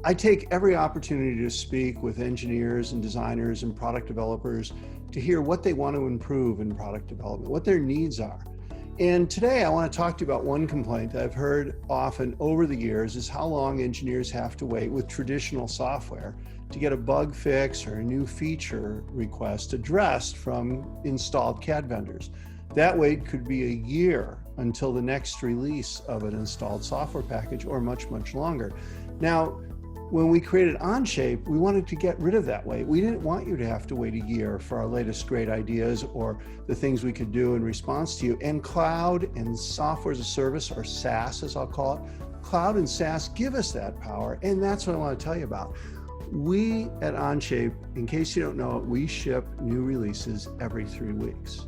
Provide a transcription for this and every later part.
I take every opportunity to speak with engineers and designers and product developers to hear what they want to improve in product development, what their needs are. And today I want to talk to you about one complaint I've heard often over the years is how long engineers have to wait with traditional software to get a bug fix or a new feature request addressed from installed CAD vendors. That wait could be a year until the next release of an installed software package, or much, much longer. Now, when we created Onshape, we wanted to get rid of that wait. We didn't want you to have to wait a year for our latest great ideas or the things we could do in response to you. And cloud and software as a service, or SaaS as I'll call it, cloud and SaaS give us that power. And that's what I want to tell you about. We at Onshape, in case you don't know it, we ship new releases every 3 weeks.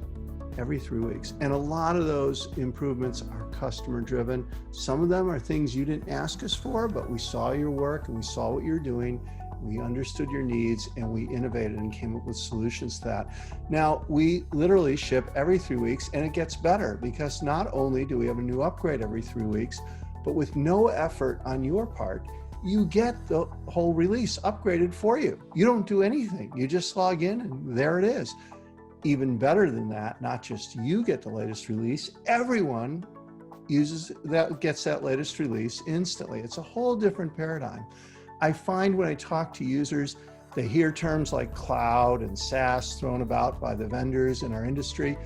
Every 3 weeks. And a lot of those improvements are customer driven. Some of them are things you didn't ask us for, but we saw your work and we saw what you're doing. We understood your needs and we innovated and came up with solutions to that. Now, we literally ship every 3 weeks, and it gets better because not only do we have a new upgrade every 3 weeks, but with no effort on your part, you get the whole release upgraded for you. You don't do anything. You just log in and there it is. Even better than that, not just you get the latest release, everyone gets that latest release instantly. It's a whole different paradigm. I find when I talk to users, they hear terms like cloud and SaaS thrown about by the vendors in our industry,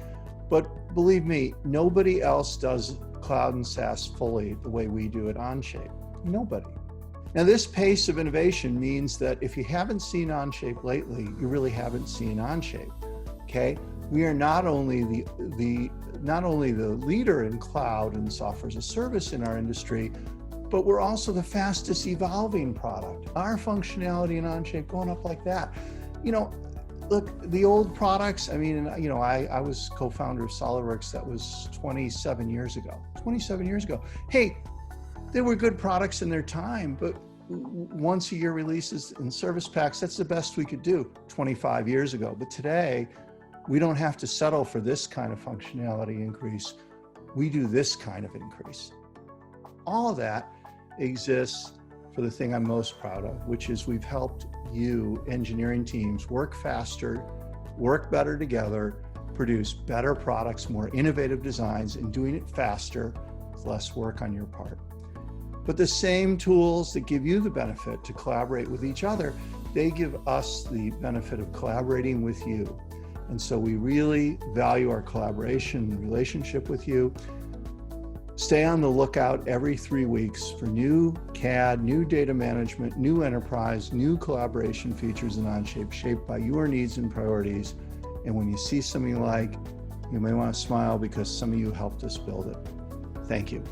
but believe me, nobody else does cloud and SaaS fully the way we do at Onshape. Nobody. Now, this pace of innovation means that if you haven't seen Onshape lately, you really haven't seen Onshape. Okay, we are not only the leader in cloud and software as a service in our industry, but we're also the fastest evolving product. Our functionality in Onshape going up like that. You know, look, the old products, I mean, you know, I was co-founder of SOLIDWORKS. That was 27 years ago. 27 years ago. Hey, they were good products in their time, but once a year releases and service packs, that's the best we could do 25 years ago. But today, we don't have to settle for this kind of functionality increase. We do this kind of increase. All of that exists for the thing I'm most proud of, which is we've helped you engineering teams work faster, work better together, produce better products, more innovative designs, and doing it faster with less work on your part. But the same tools that give you the benefit to collaborate with each other, they give us the benefit of collaborating with you. And so we really value our collaboration and relationship with you. Stay on the lookout every 3 weeks for new CAD, new data management, new enterprise, new collaboration features in Onshape shaped by your needs and priorities. And when you see something you like, you may want to smile because some of you helped us build it. Thank you.